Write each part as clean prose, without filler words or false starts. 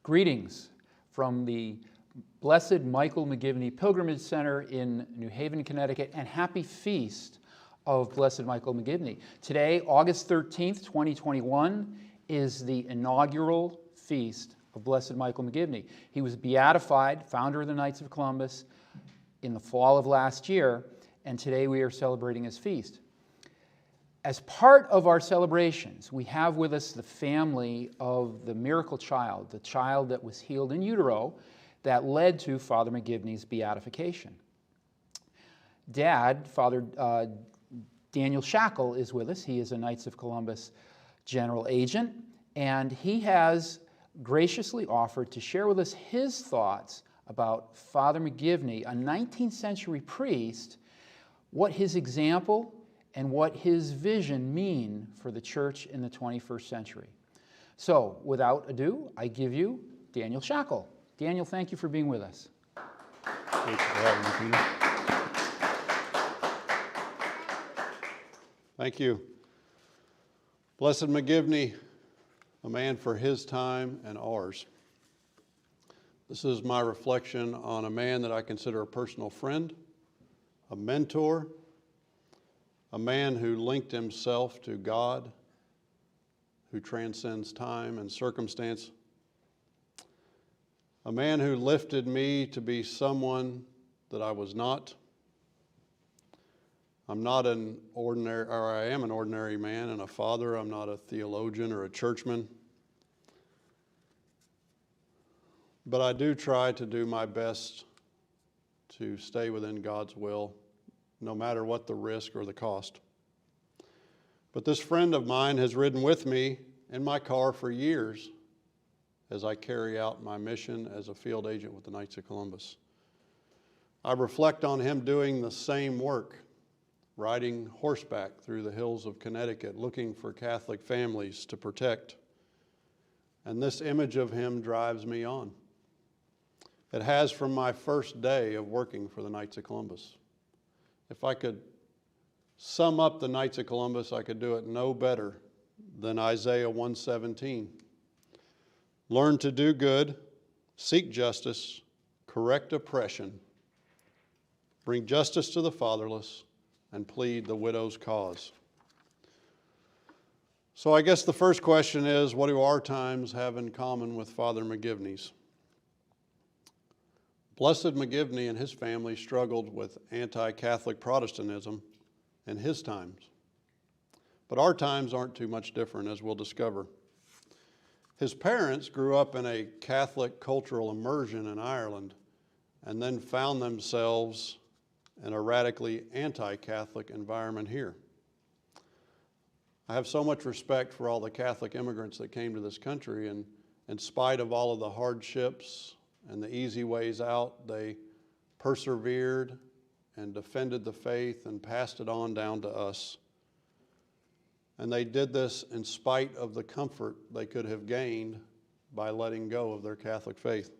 Greetings from the Blessed Michael McGivney Pilgrimage Center in New Haven, Connecticut, and happy feast of Blessed Michael McGivney. Today, August 13th, 2021, is the inaugural feast of Blessed Michael McGivney. He was beatified, founder of the Knights of Columbus, in the fall of last year, and today we are celebrating his feast. As part of our celebrations, we have with us the family of the miracle child, the child that was healed in utero that led to Father McGivney's beatification. Dad, Father Daniel Schachle, is with us. He is a Knights of Columbus general agent, and he has graciously offered to share with us his thoughts about Father McGivney, a 19th century priest, what his example and what his vision mean for the church in the 21st century. So, without ado, I give you Daniel Schachle. Daniel, thank you for being with us. Thanks for having me, Peter. Thank you. Blessed McGivney, a man for his time and ours. This is my reflection on a man that I consider a personal friend, a mentor, a man who linked himself to God, who transcends time and circumstance, a man who lifted me to be someone that I was not. I'm not an ordinary, or I am an ordinary man and a father. I'm not a theologian or a churchman. But I do try to do my best to stay within God's will, no matter what the risk or the cost. But this friend of mine has ridden with me in my car for years as I carry out my mission as a field agent with the Knights of Columbus. I reflect on him doing the same work, riding horseback through the hills of Connecticut, looking for Catholic families to protect. And this image of him drives me on. It has from my first day of working for the Knights of Columbus. If I could sum up the Knights of Columbus, I could do it no better than Isaiah 1:17. Learn to do good, seek justice, correct oppression, bring justice to the fatherless, and plead the widow's cause. So I guess the first question is, what do our times have in common with Father McGivney's? Blessed McGivney and his family struggled with anti-Catholic Protestantism in his times. But our times aren't too much different, as we'll discover. His parents grew up in a Catholic cultural immersion in Ireland and then found themselves in a radically anti-Catholic environment here. I have so much respect for all the Catholic immigrants that came to this country, and in spite of all of the hardships and the easy ways out, they persevered and defended the faith and passed it on down to us. And they did this in spite of the comfort they could have gained by letting go of their Catholic faith.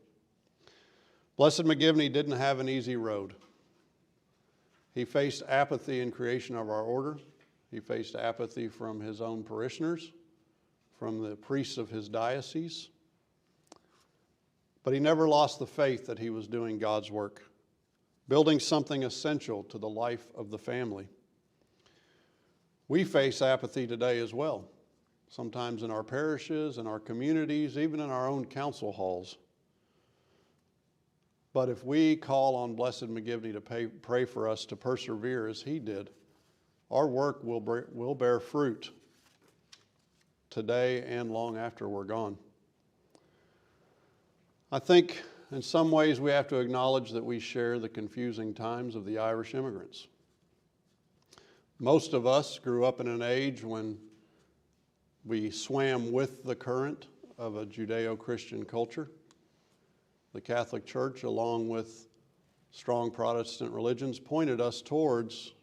Blessed McGivney didn't have an easy road. He faced apathy in creation of our order. He faced apathy from his own parishioners, from the priests of his diocese. But he never lost the faith that he was doing God's work, building something essential to the life of the family. We face apathy today as well, sometimes in our parishes, in our communities, even in our own council halls. But if we call on Blessed McGivney to pray for us to persevere as he did, our work will bear fruit today and long after we're gone. I think in some ways we have to acknowledge that we share the confusing times of the Irish immigrants. Most of us grew up in an age when we swam with the current of a Judeo-Christian culture. The Catholic Church, along with strong Protestant religions, pointed us towards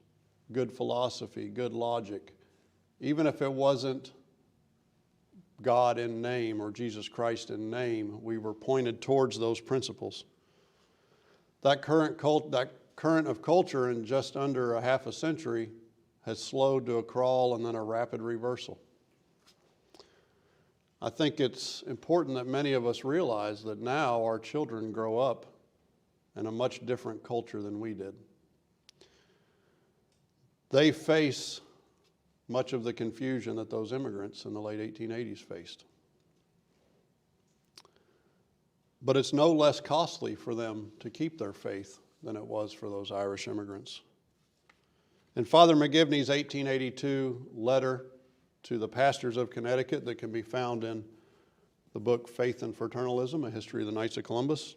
good philosophy, good logic, even if it wasn't God in name or Jesus Christ in name, we were pointed towards those principles. That current of culture in just under a half a century has slowed to a crawl and then a rapid reversal. I think it's important that many of us realize that now our children grow up in a much different culture than we did. They face much of the confusion that those immigrants in the late 1880s faced. But it's no less costly for them to keep their faith than it was for those Irish immigrants. In Father McGivney's 1882 letter to the pastors of Connecticut that can be found in the book Faith and Fraternalism, A History of the Knights of Columbus,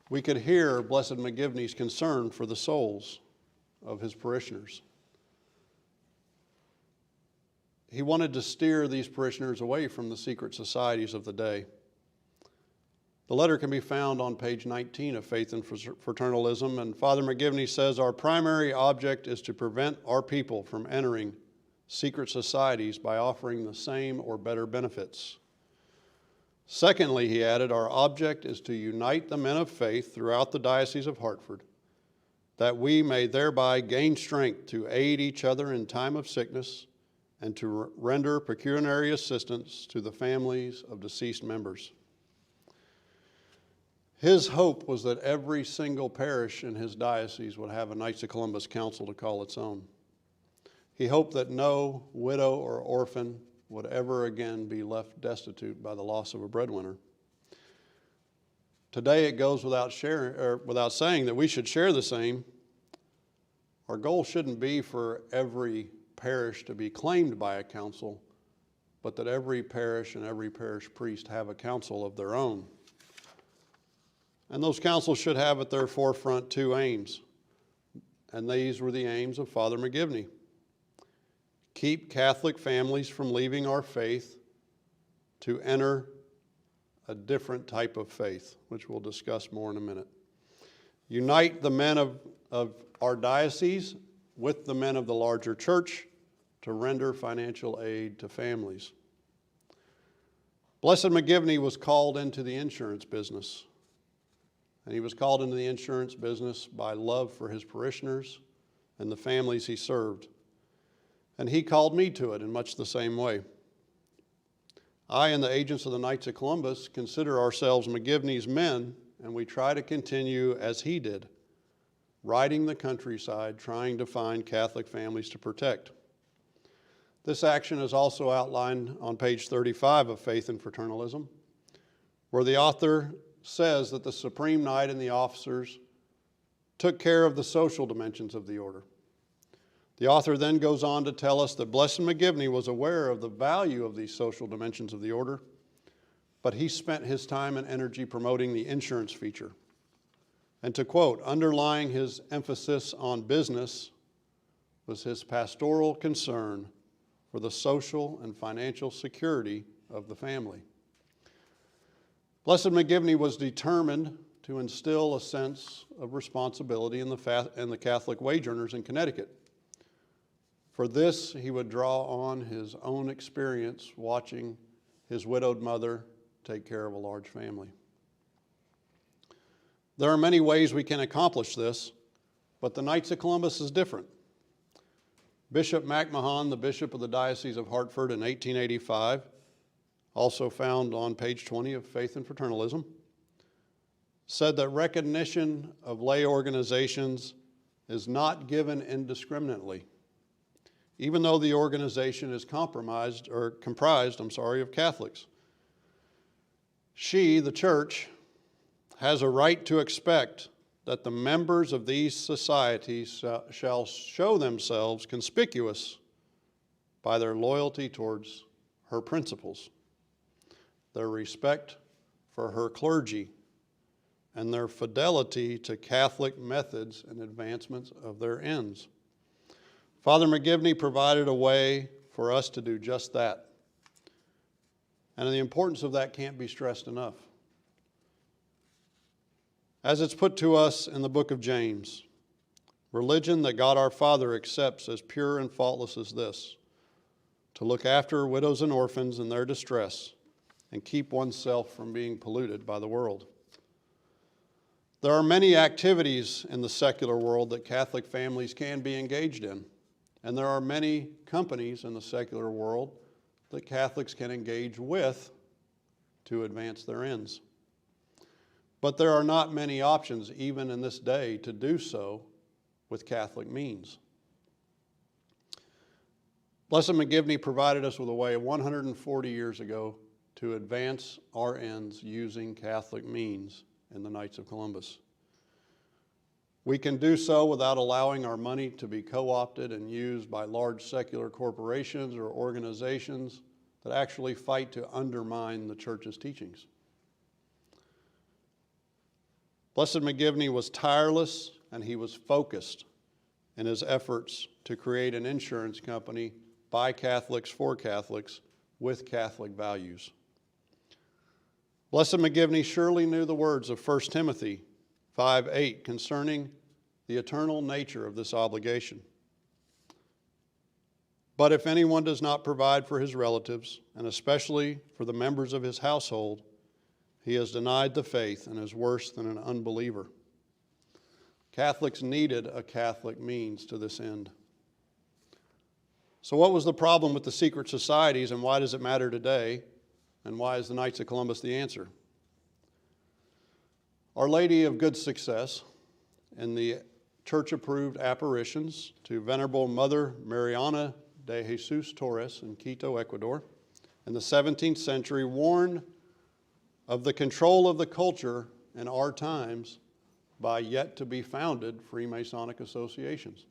we could hear Blessed McGivney's concern for the souls of his parishioners. He wanted to steer these parishioners away from the secret societies of the day. The letter can be found on page 19 of Faith and Fraternalism, and Father McGivney says, "Our primary object is to prevent our people from entering secret societies by offering the same or better benefits. Secondly," he added, "our object is to unite the men of faith throughout the Diocese of Hartford, that we may thereby gain strength to aid each other in time of sickness and to render pecuniary assistance to the families of deceased members." His hope was that every single parish in his diocese would have a Knights of Columbus council to call its own. He hoped that no widow or orphan would ever again be left destitute by the loss of a breadwinner. Today it goes without saying that we should share the same. Our goal shouldn't be for every parish to be claimed by a council, but that every parish and every parish priest have a council of their own. And those councils should have at their forefront two aims. And these were the aims of Father McGivney. Keep Catholic families from leaving our faith to enter a different type of faith, which we'll discuss more in a minute. Unite the men of our diocese with the men of the larger church to render financial aid to families. Blessed McGivney was called into the insurance business. And he was called into the insurance business by love for his parishioners and the families he served. And he called me to it in much the same way. I and the agents of the Knights of Columbus consider ourselves McGivney's men, and we try to continue as he did, riding the countryside, trying to find Catholic families to protect. This action is also outlined on page 35 of Faith and Fraternalism, where the author says that the Supreme Knight and the officers took care of the social dimensions of the order. The author then goes on to tell us that Blessed McGivney was aware of the value of these social dimensions of the order, but he spent his time and energy promoting the insurance feature. And to quote, underlying his emphasis on business was his pastoral concern for the social and financial security of the family. Blessed McGivney was determined to instill a sense of responsibility in the Catholic wage earners in Connecticut. For this, he would draw on his own experience watching his widowed mother take care of a large family. There are many ways we can accomplish this, but the Knights of Columbus is different. Bishop McMahon, the Bishop of the Diocese of Hartford in 1885, also found on page 20 of Faith and Fraternalism, said that recognition of lay organizations is not given indiscriminately, even though the organization is comprised of Catholics. She, the church, has a right to expect that the members of these societies shall show themselves conspicuous by their loyalty towards her principles, their respect for her clergy, and their fidelity to Catholic methods and advancements of their ends. Father McGivney provided a way for us to do just that. And the importance of that can't be stressed enough. As it's put to us in the book of James, religion that God our Father accepts as pure and faultless as this, to look after widows and orphans in their distress and keep oneself from being polluted by the world. There are many activities in the secular world that Catholic families can be engaged in, and there are many companies in the secular world that Catholics can engage with to advance their ends. But there are not many options, even in this day, to do so with Catholic means. Blessed McGivney provided us with a way 140 years ago to advance our ends using Catholic means in the Knights of Columbus. We can do so without allowing our money to be co-opted and used by large secular corporations or organizations that actually fight to undermine the Church's teachings. Blessed McGivney was tireless and he was focused in his efforts to create an insurance company by Catholics for Catholics with Catholic values. Blessed McGivney surely knew the words of 1 Timothy 5:8 concerning the eternal nature of this obligation. But if anyone does not provide for his relatives, and especially for the members of his household, he has denied the faith and is worse than an unbeliever. Catholics needed a Catholic means to this end. So what was the problem with the secret societies, and why does it matter today? And why is the Knights of Columbus the answer? Our Lady of Good Success in the church-approved apparitions to Venerable Mother Mariana de Jesus Torres in Quito, Ecuador, in the 17th century warned of the control of the culture in our times by yet-to-be-founded Freemasonic associations.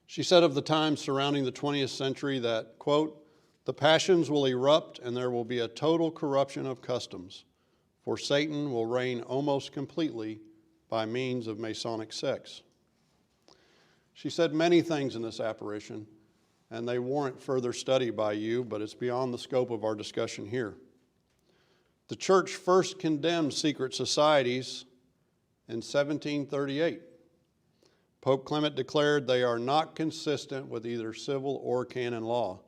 She said of the times surrounding the 20th century that, quote, "The passions will erupt and there will be a total corruption of customs, for Satan will reign almost completely by means of Masonic sects." She said many things in this apparition, and they warrant further study by you, but it's beyond the scope of our discussion here. The Church first condemned secret societies in 1738. Pope Clement declared they are not consistent with either civil or canon law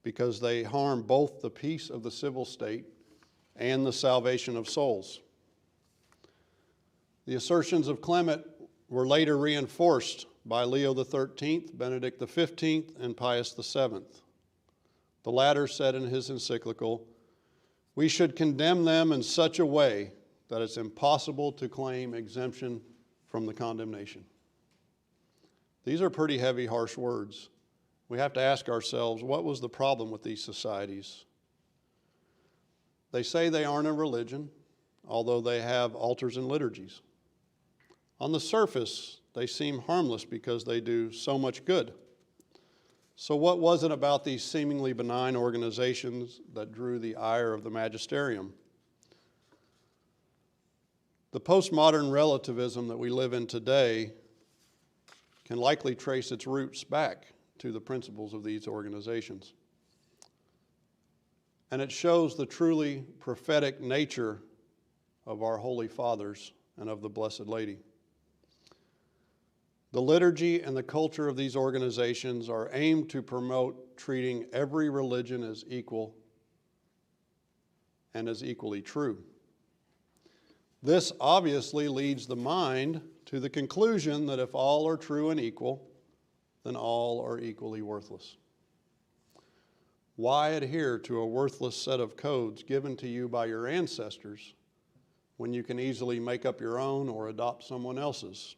because they harm both the peace of the civil state and the salvation of souls. The assertions of Clement were later reinforced by Leo XIII, Benedict XV, and Pius VII. The latter said in his encyclical, "We should condemn them in such a way that it's impossible to claim exemption from the condemnation." These are pretty heavy, harsh words. We have to ask ourselves, what was the problem with these societies? They say they aren't a religion, although they have altars and liturgies. On the surface, they seem harmless because they do so much good. So what was it about these seemingly benign organizations that drew the ire of the magisterium? The postmodern relativism that we live in today can likely trace its roots back to the principles of these organizations. And it shows the truly prophetic nature of our Holy Fathers and of the Blessed Lady. The liturgy and the culture of these organizations are aimed to promote treating every religion as equal and as equally true. This obviously leads the mind to the conclusion that if all are true and equal, then all are equally worthless. Why adhere to a worthless set of codes given to you by your ancestors when you can easily make up your own or adopt someone else's?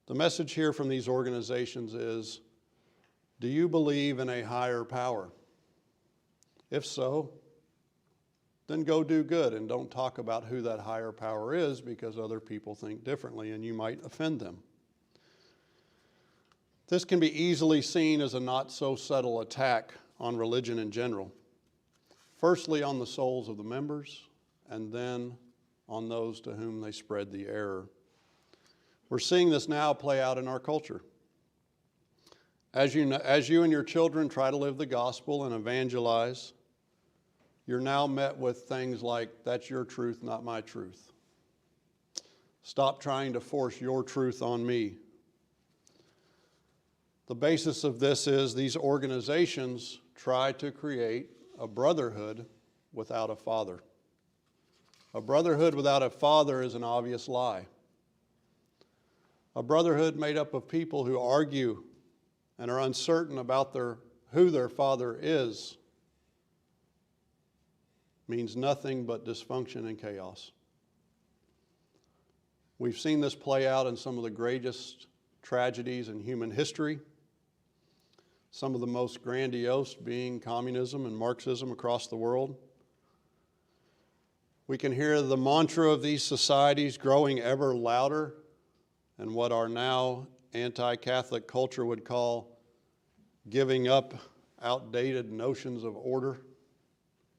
The message here from these organizations is, do you believe in a higher power? If so, then go do good and don't talk about who that higher power is because other people think differently and you might offend them. This can be easily seen as a not so subtle attack on religion in general. Firstly on the souls of the members and then on those to whom they spread the error. We're seeing this now play out in our culture. As you and your children try to live the gospel and evangelize, you're now met with things like, "That's your truth, not my truth." "Stop trying to force your truth on me." The basis of this is these organizations try to create a brotherhood without a father. A brotherhood without a father is an obvious lie. A brotherhood made up of people who argue and are uncertain about who their father is means nothing but dysfunction and chaos. We've seen this play out in some of the greatest tragedies in human history, some of the most grandiose being communism and Marxism across the world. We can hear the mantra of these societies growing ever louder and what our now anti-Catholic culture would call giving up outdated notions of order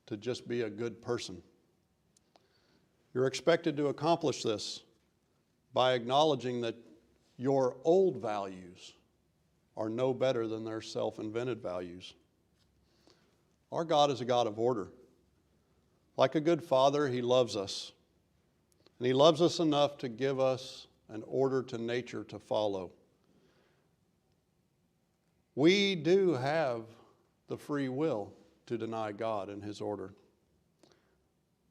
to just be a good person. You're expected to accomplish this by acknowledging that your old values are no better than their self-invented values. Our God is a God of order. Like a good father, he loves us. And he loves us enough to give us an order to nature to follow. We do have the free will to deny God and his order.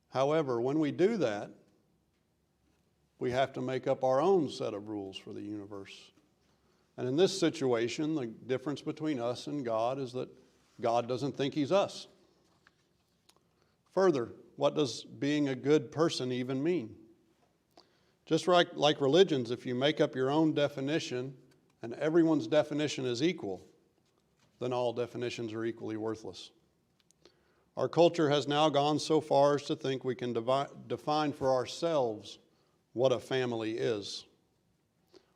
However, when we do that, we have to make up our own set of rules for the universe. And in this situation, the difference between us and God is that God doesn't think he's us. Further, what does being a good person even mean? Just like religions, if you make up your own definition and everyone's definition is equal, then all definitions are equally worthless. Our culture has now gone so far as to think we can define for ourselves what a family is,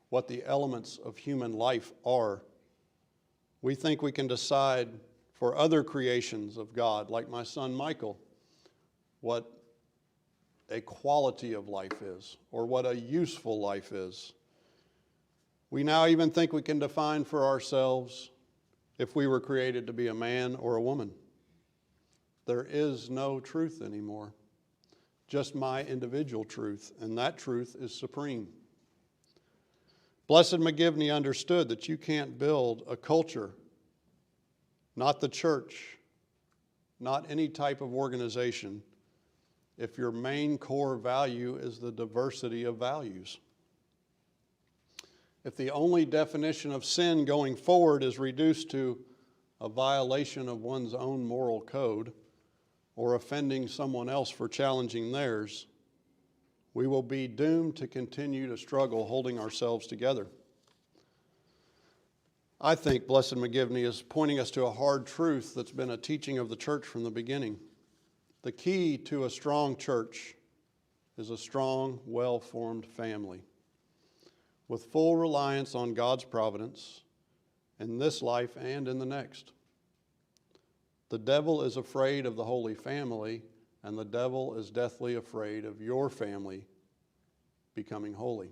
what the elements of human life are. We think we can decide for other creations of God, like my son Michael, what a quality of life is, or what a useful life is. We now even think we can define for ourselves if we were created to be a man or a woman. There is no truth anymore, just my individual truth, and that truth is supreme. Blessed McGivney understood that you can't build a culture, not the church, not any type of organization, if your main core value is the diversity of values. If the only definition of sin going forward is reduced to a violation of one's own moral code or offending someone else for challenging theirs, we will be doomed to continue to struggle holding ourselves together. I think Blessed McGivney is pointing us to a hard truth that's been a teaching of the church from the beginning. The key to a strong church is a strong, well-formed family with full reliance on God's providence in this life and in the next. The devil is afraid of the Holy Family, and the devil is deathly afraid of your family becoming holy.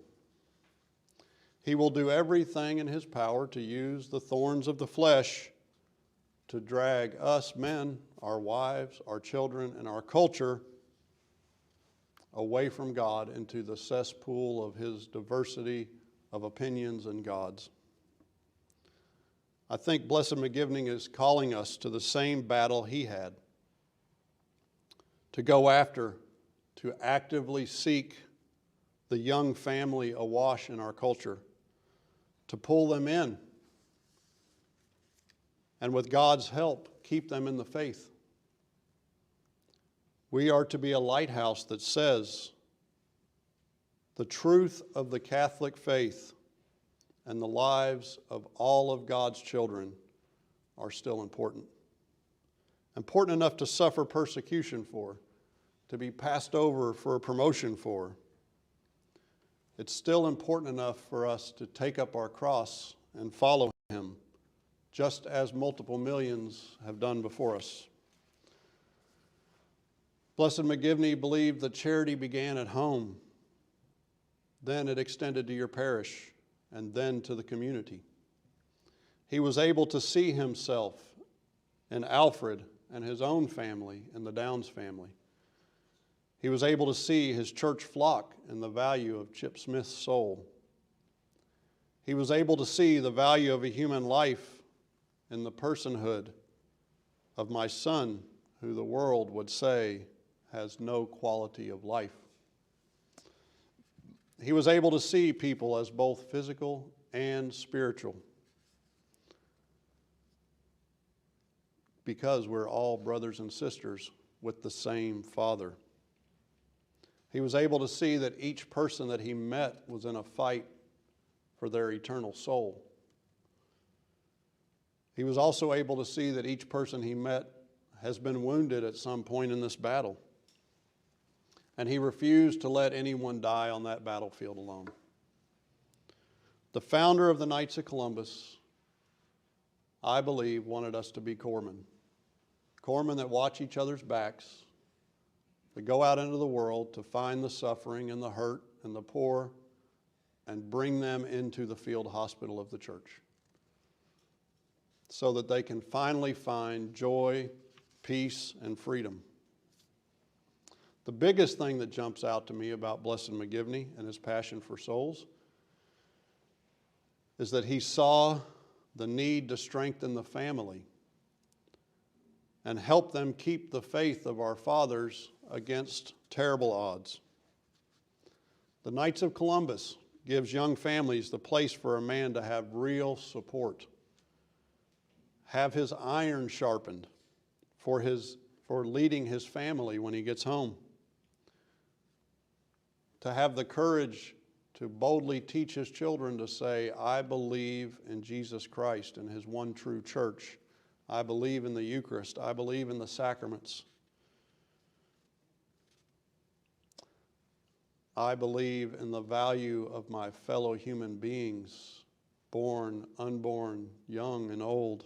He will do everything in his power to use the thorns of the flesh to drag us men, our wives, our children, and our culture away from God into the cesspool of his diversity of opinions and gods. I think Blessed McGivney is calling us to the same battle he had, to go after, to actively seek the young family awash in our culture, to pull them in, and with God's help, keep them in the faith. We are to be a lighthouse that says the truth of the Catholic faith and the lives of all of God's children are still important. Important enough to suffer persecution for, to be passed over for a promotion for. It's still important enough for us to take up our cross and follow him, just as multiple millions have done before us. Blessed McGivney believed that charity began at home, then it extended to your parish, and then to the community. He was able to see himself in Alfred and his own family and the Downs family. He was able to see his church flock and the value of Chip Smith's soul. He was able to see the value of a human life in the personhood of my son, who the world would say has no quality of life. He was able to see people as both physical and spiritual. because we're all brothers and sisters with the same Father. He was able to see that each person that he met was in a fight for their eternal soul. He was also able to see that each person he met has been wounded at some point in this battle. And he refused to let anyone die on that battlefield alone. The founder of the Knights of Columbus, I believe, wanted us to be corpsmen. Corpsmen that watch each other's backs, that go out into the world to find the suffering and the hurt and the poor and bring them into the field hospital of the church so that they can finally find joy, peace, and freedom. The biggest thing that jumps out to me about Blessed McGivney and his passion for souls is that he saw the need to strengthen the family and help them keep the faith of our fathers against terrible odds. The Knights of Columbus gives young families the place for a man to have real support, have his iron sharpened for leading his family when he gets home, to have the courage to boldly teach his children to say, I believe in Jesus Christ and his one true church. I believe in the Eucharist. I believe in the sacraments. I believe in the value of my fellow human beings, born, unborn, young, and old.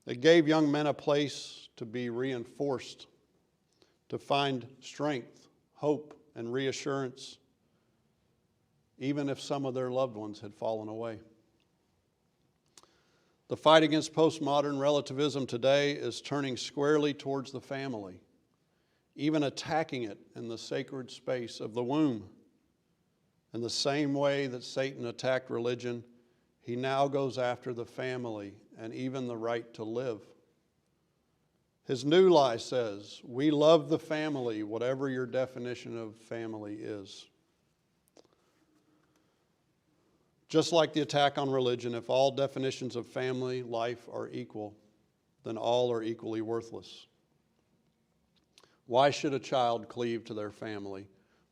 It gave young men a place to be reinforced, to find strength, hope, and reassurance, even if some of their loved ones had fallen away. The fight against postmodern relativism today is turning squarely towards the family, even attacking it in the sacred space of the womb. In the same way that Satan attacked religion, he now goes after the family and even the right to live. His new lie says, we love the family, whatever your definition of family is. Just like the attack on religion, if all definitions of family life are equal, then all are equally worthless. Why should a child cleave to their family?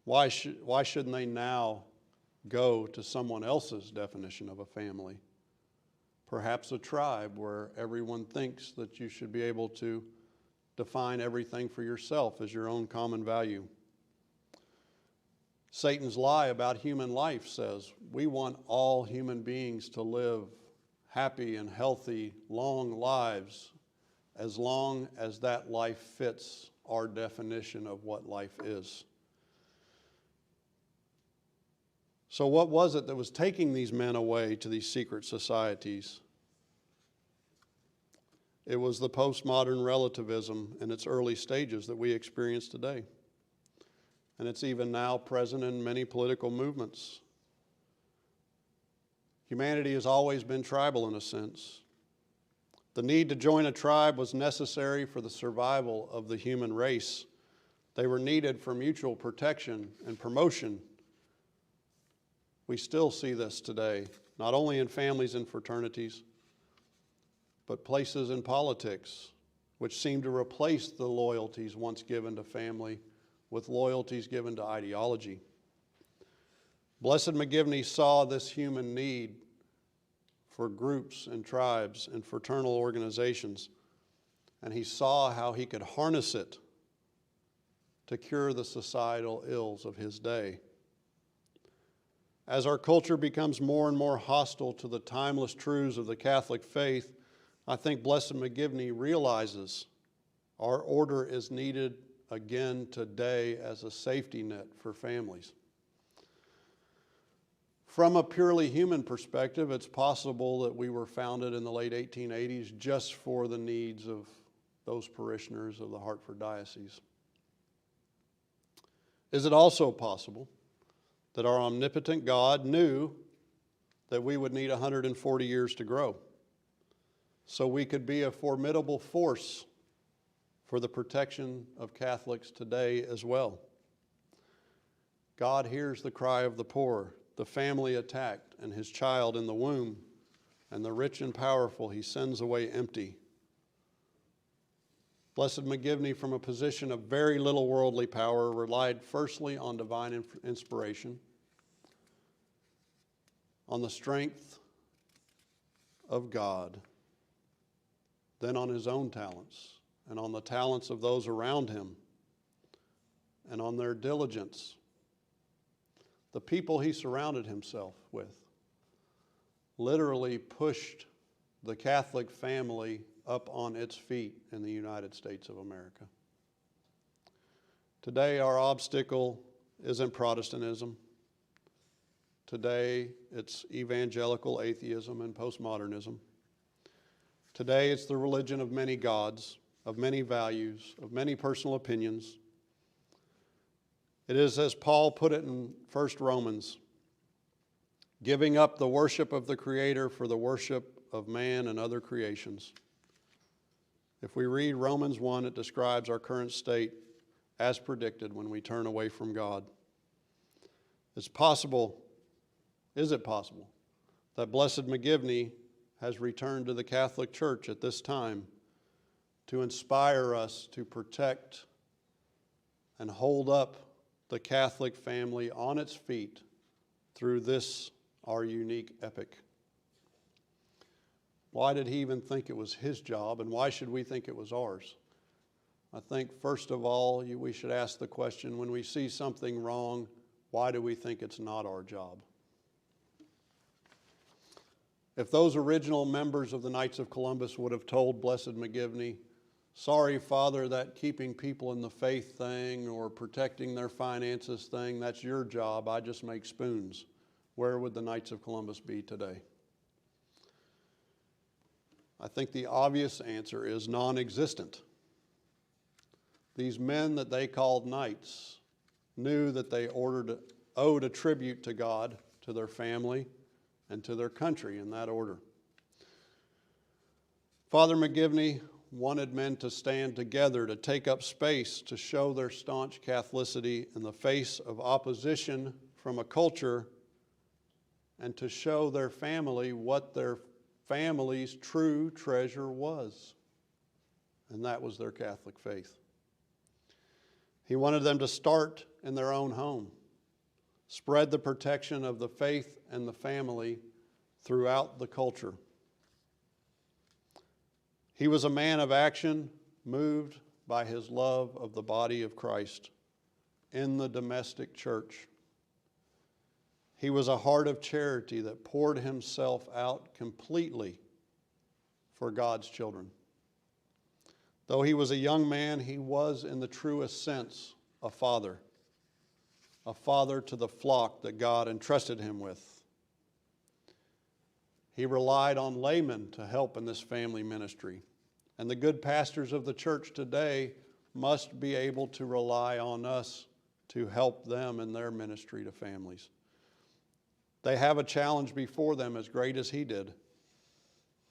Why shouldn't they now go to someone else's definition of a family? Perhaps a tribe where everyone thinks that you should be able to define everything for yourself as your own common value. Satan's lie about human life says we want all human beings to live happy and healthy, long lives as long as that life fits our definition of what life is. So what was it that was taking these men away to these secret societies? It was the postmodern relativism in its early stages that we experience today. And it's even now present in many political movements. Humanity has always been tribal in a sense. The need to join a tribe was necessary for the survival of the human race. They were needed for mutual protection and promotion. We still see this today, not only in families and fraternities, but places in politics, which seem to replace the loyalties once given to family with loyalties given to ideology. Blessed McGivney saw this human need for groups and tribes and fraternal organizations, and he saw how he could harness it to cure the societal ills of his day. As our culture becomes more and more hostile to the timeless truths of the Catholic faith, I think Blessed McGivney realizes our order is needed again today as a safety net for families. From a purely human perspective, it's possible that we were founded in the late 1880s just for the needs of those parishioners of the Hartford Diocese. Is it also possible that our omnipotent God knew that we would need 140 years to grow, so we could be a formidable force for the protection of Catholics today as well? God hears the cry of the poor, the family attacked, and his child in the womb, and the rich and powerful he sends away empty. Blessed McGivney, from a position of very little worldly power, relied firstly on divine inspiration, on the strength of God, then on his own talents, and on the talents of those around him, and on their diligence. The people he surrounded himself with literally pushed the Catholic family up on its feet in the United States of America. Today, our obstacle isn't Protestantism. Today, it's evangelical atheism and postmodernism. Today, it's the religion of many gods, of many values, of many personal opinions. It is, as Paul put it in 1 Romans, giving up the worship of the Creator for the worship of man and other creations. If we read Romans 1, it describes our current state as predicted when we turn away from God. Is it possible that Blessed McGivney has returned to the Catholic Church at this time to inspire us to protect and hold up the Catholic family on its feet through this, our unique epic? Why did he even think it was his job, and why should we think it was ours? I think, first of all, we should ask the question, when we see something wrong, why do we think it's not our job? If those original members of the Knights of Columbus would have told Blessed McGivney, sorry, Father, that keeping people in the faith thing or protecting their finances thing, that's your job, I just make spoons, where would the Knights of Columbus be today? I think the obvious answer is non-existent. These men that they called knights knew that they owed a tribute to God, to their family, and to their country in that order. Father McGivney wanted men to stand together, to take up space, to show their staunch Catholicity in the face of opposition from a culture, and to show their family what their family's true treasure was, and that was their Catholic faith. He wanted them to start in their own home, spread the protection of the faith and the family throughout the culture. He was a man of action, moved by his love of the body of Christ in the domestic church. He was a heart of charity that poured himself out completely for God's children. Though he was a young man, he was, in the truest sense, a father to the flock that God entrusted him with. He relied on laymen to help in this family ministry. And the good pastors of the church today must be able to rely on us to help them in their ministry to families. They have a challenge before them as great as he did.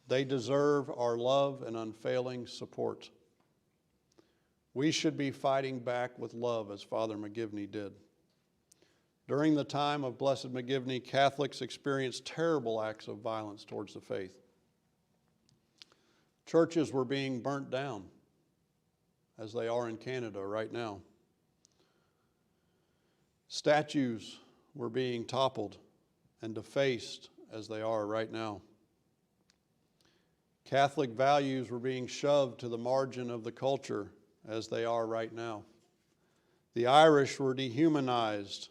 They deserve our love and unfailing support. We should be fighting back with love as Father McGivney did. During the time of Blessed McGivney, Catholics experienced terrible acts of violence towards the faith. Churches were being burnt down, as they are in Canada right now. Statues were being toppled and defaced, as they are right now. Catholic values were being shoved to the margin of the culture, as they are right now. The Irish were dehumanized,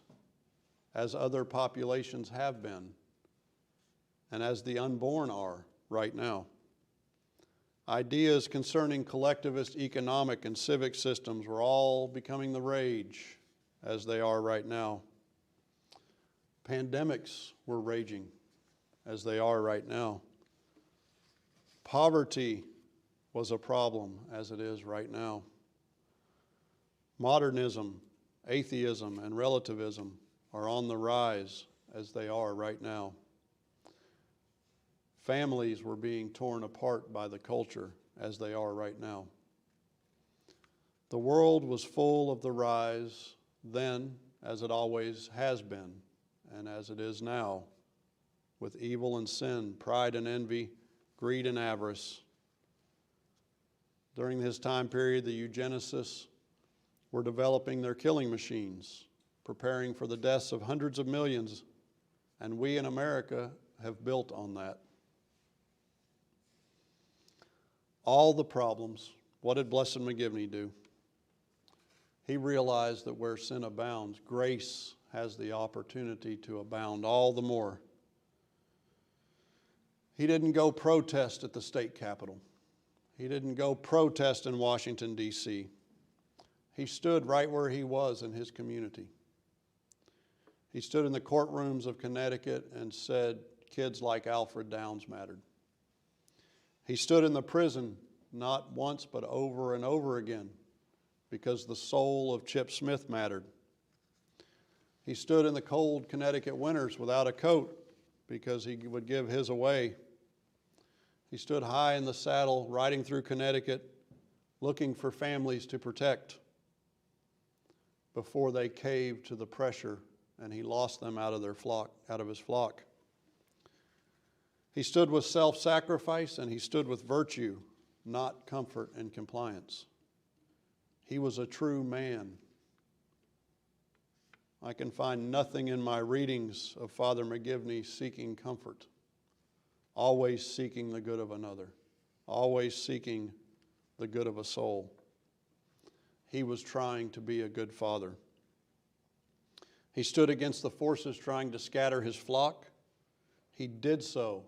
as other populations have been, and as the unborn are right now. Ideas concerning collectivist economic and civic systems were all becoming the rage, as they are right now. Pandemics were raging, as they are right now. Poverty was a problem, as it is right now. Modernism, atheism, and relativism are on the rise, as they are right now. Families were being torn apart by the culture, as they are right now. The world was full of the rise then, as it always has been, and as it is now, with evil and sin, pride and envy, greed and avarice, During his time period, the eugenicists were developing their killing machines, preparing for the deaths of hundreds of millions, and we in America have built on that. All the problems, what did Blessed McGivney do? He realized that where sin abounds, grace has the opportunity to abound all the more. He didn't go protest at the state capitol. He didn't go protest in Washington, D.C. He stood right where he was in his community. He stood in the courtrooms of Connecticut and said, kids like Alfred Downs mattered. He stood in the prison not once but over and over again because the soul of Chip Smith mattered. He stood in the cold Connecticut winters without a coat because he would give his away. He stood high in the saddle riding through Connecticut looking for families to protect before they caved to the pressure and he lost them out of his flock. He stood with self-sacrifice and he stood with virtue, not comfort and compliance. He was a true man. I can find nothing in my readings of Father McGivney seeking comfort, always seeking the good of another, always seeking the good of a soul. He was trying to be a good father. He stood against the forces trying to scatter his flock. He did so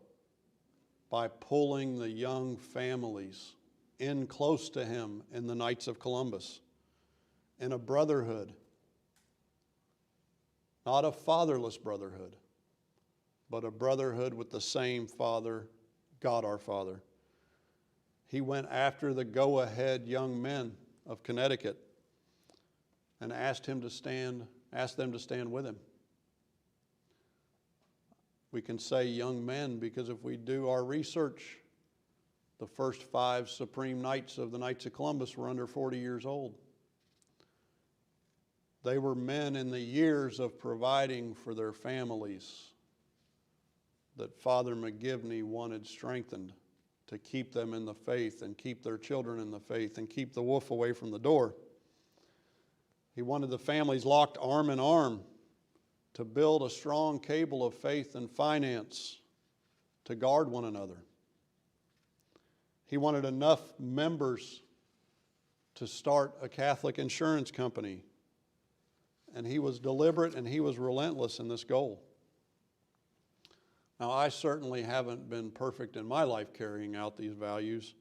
by pulling the young families in close to him in the Knights of Columbus, in a brotherhood, not a fatherless brotherhood, but a brotherhood with the same Father, God our Father. He went after the go-ahead young men of Connecticut and asked them to stand with him. We can say young men because if we do our research, the first 5 Supreme Knights of the Knights of Columbus were under 40 years old. They were men in the years of providing for their families that Father McGivney wanted strengthened to keep them in the faith and keep their children in the faith and keep the wolf away from the door. He wanted the families locked arm in arm to build a strong cable of faith and finance to guard one another. He wanted enough members to start a Catholic insurance company. And he was deliberate and he was relentless in this goal. Now, I certainly haven't been perfect in my life carrying out these values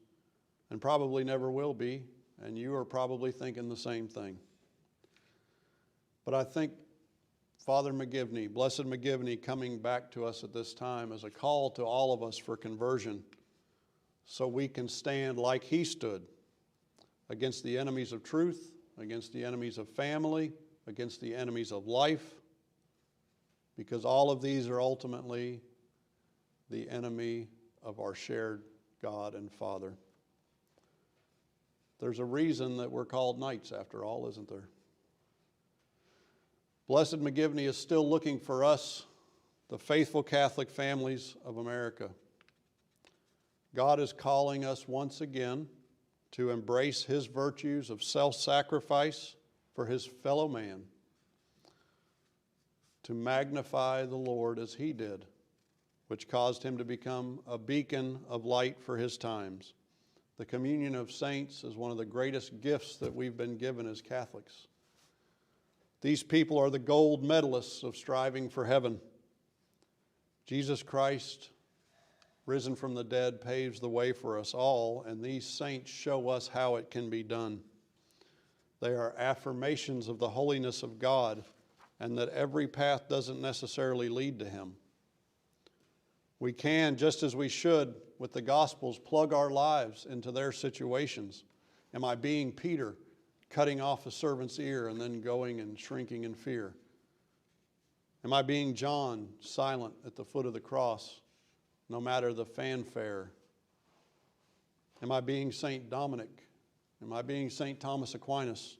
and probably never will be, and you are probably thinking the same thing. But I think Father McGivney, Blessed McGivney, coming back to us at this time is a call to all of us for conversion so we can stand like he stood against the enemies of truth, against the enemies of family, against the enemies of life, because all of these are ultimately the enemy of our shared God and Father. There's a reason that we're called knights after all, isn't there? Blessed McGivney is still looking for us, the faithful Catholic families of America. God is calling us once again to embrace his virtues of self-sacrifice for his fellow man, to magnify the Lord as he did, which caused him to become a beacon of light for his times. The communion of saints is one of the greatest gifts that we've been given as Catholics. These people are the gold medalists of striving for heaven. Jesus Christ, risen from the dead, paves the way for us all, and these saints show us how it can be done. They are affirmations of the holiness of God and that every path doesn't necessarily lead to him. We can, just as we should with the Gospels, plug our lives into their situations. Am I being Peter, cutting off a servant's ear and then going and shrinking in fear? Am I being John, silent at the foot of the cross, no matter the fanfare? Am I being St. Dominic? Am I being St. Thomas Aquinas?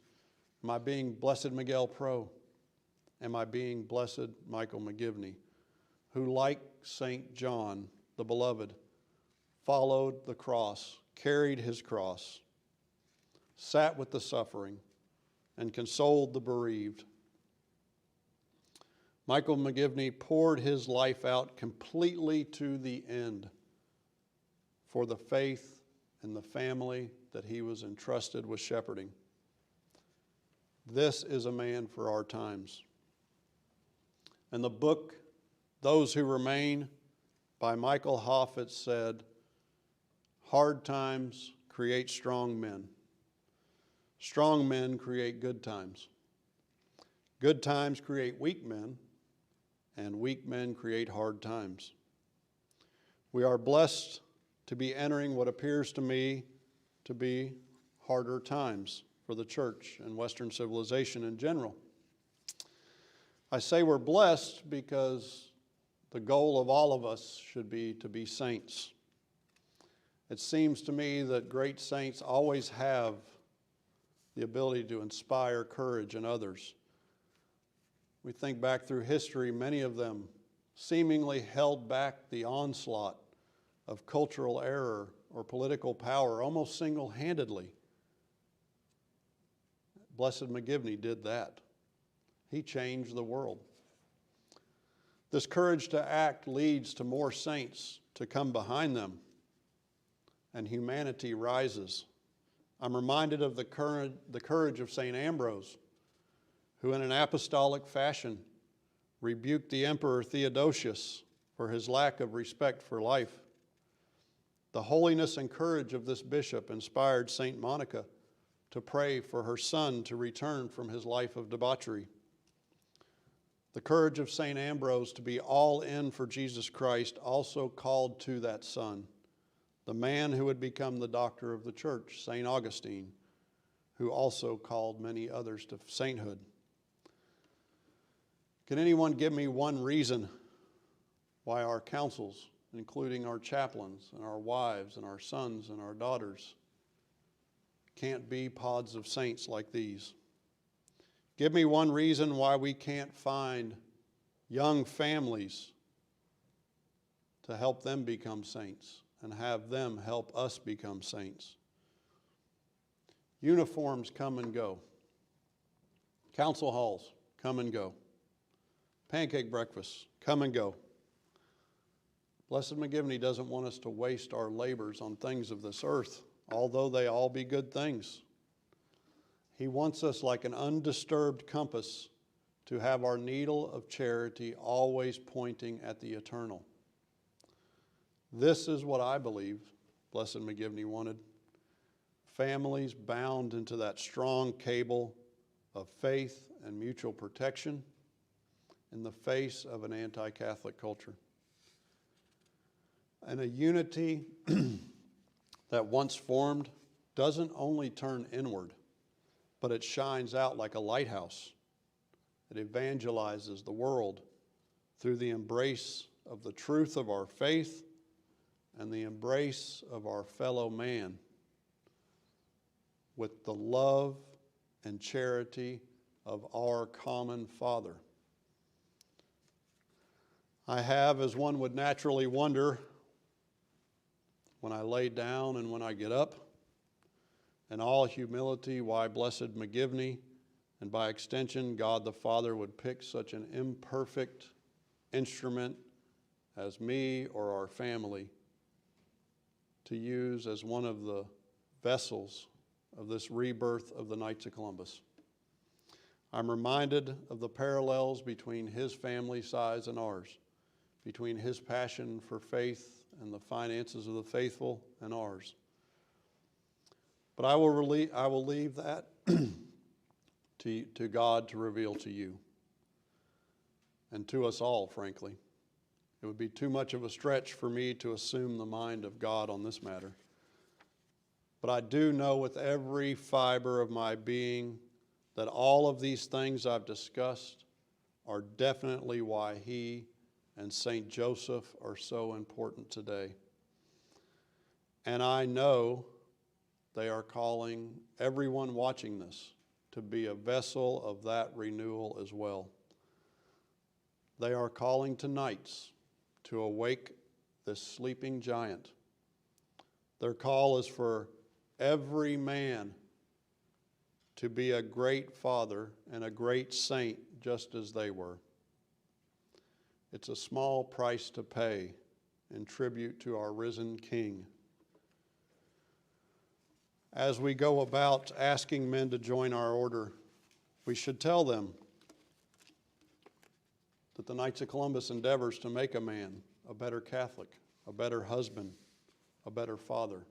Am I being Blessed Miguel Pro? Am I being Blessed Michael McGivney, who, like St. John, the Beloved, followed the cross, carried his cross, sat with the suffering, and consoled the bereaved. Michael McGivney poured his life out completely to the end for the faith and the family that he was entrusted with shepherding. This is a man for our times. In the book, Those Who Remain, by Michael Hoffett said, "Hard times create strong men. Strong men create good times. Good times create weak men, and weak men create hard times." We are blessed to be entering what appears to me to be harder times for the church and Western civilization in general. I say we're blessed because the goal of all of us should be to be saints. It seems to me that great saints always have the ability to inspire courage in others. We think back through history, many of them seemingly held back the onslaught of cultural error or political power almost single-handedly. Blessed McGivney did that. He changed the world. This courage to act leads to more saints to come behind them, and humanity rises. I'm reminded of the courage of St. Ambrose, who in an apostolic fashion rebuked the Emperor Theodosius for his lack of respect for life. The holiness and courage of this bishop inspired St. Monica to pray for her son to return from his life of debauchery. The courage of St. Ambrose to be all in for Jesus Christ also called to that son the man who would become the doctor of the church, St. Augustine, who also called many others to sainthood. Can anyone give me one reason why our councils, including our chaplains and our wives and our sons and our daughters, can't be pods of saints like these? Give me one reason why we can't find young families to help them become saints and have them help us become saints. Uniforms come and go. Council halls come and go. Pancake breakfasts come and go. Blessed McGivney doesn't want us to waste our labors on things of this earth, although they all be good things. He wants us, like an undisturbed compass, to have our needle of charity always pointing at the eternal. This is what I believe Blessed McGivney wanted. Families bound into that strong cable of faith and mutual protection in the face of an anti-Catholic culture. And a unity that once formed doesn't only turn inward, but it shines out like a lighthouse. It evangelizes the world through the embrace of the truth of our faith and the embrace of our fellow man with the love and charity of our common Father. I have, as one would naturally wonder, when I lay down and when I get up, in all humility, why Blessed McGivney, and by extension, God the Father, would pick such an imperfect instrument as me or our family to use as one of the vessels of this rebirth of the Knights of Columbus. I'm reminded of the parallels between his family size and ours, between his passion for faith and the finances of the faithful and ours. But I will leave that to God to reveal to you and to us all, frankly. It would be too much of a stretch for me to assume the mind of God on this matter. But I do know with every fiber of my being that all of these things I've discussed are definitely why he and St. Joseph are so important today. And I know they are calling everyone watching this to be a vessel of that renewal as well. They are calling tonight to awake this sleeping giant. Their call is for every man to be a great father and a great saint just as they were. It's a small price to pay in tribute to our risen King. As we go about asking men to join our order, we should tell them that the Knights of Columbus endeavors to make a man a better Catholic, a better husband, a better father.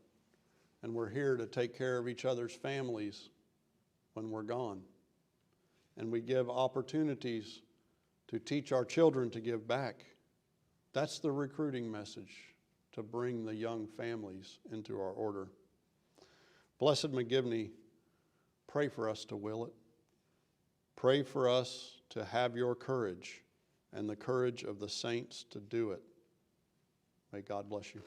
And we're here to take care of each other's families when we're gone. And we give opportunities to teach our children to give back. That's the recruiting message, to bring the young families into our order. Blessed McGivney, pray for us to will it. Pray for us to have your courage and the courage of the saints to do it. May God bless you.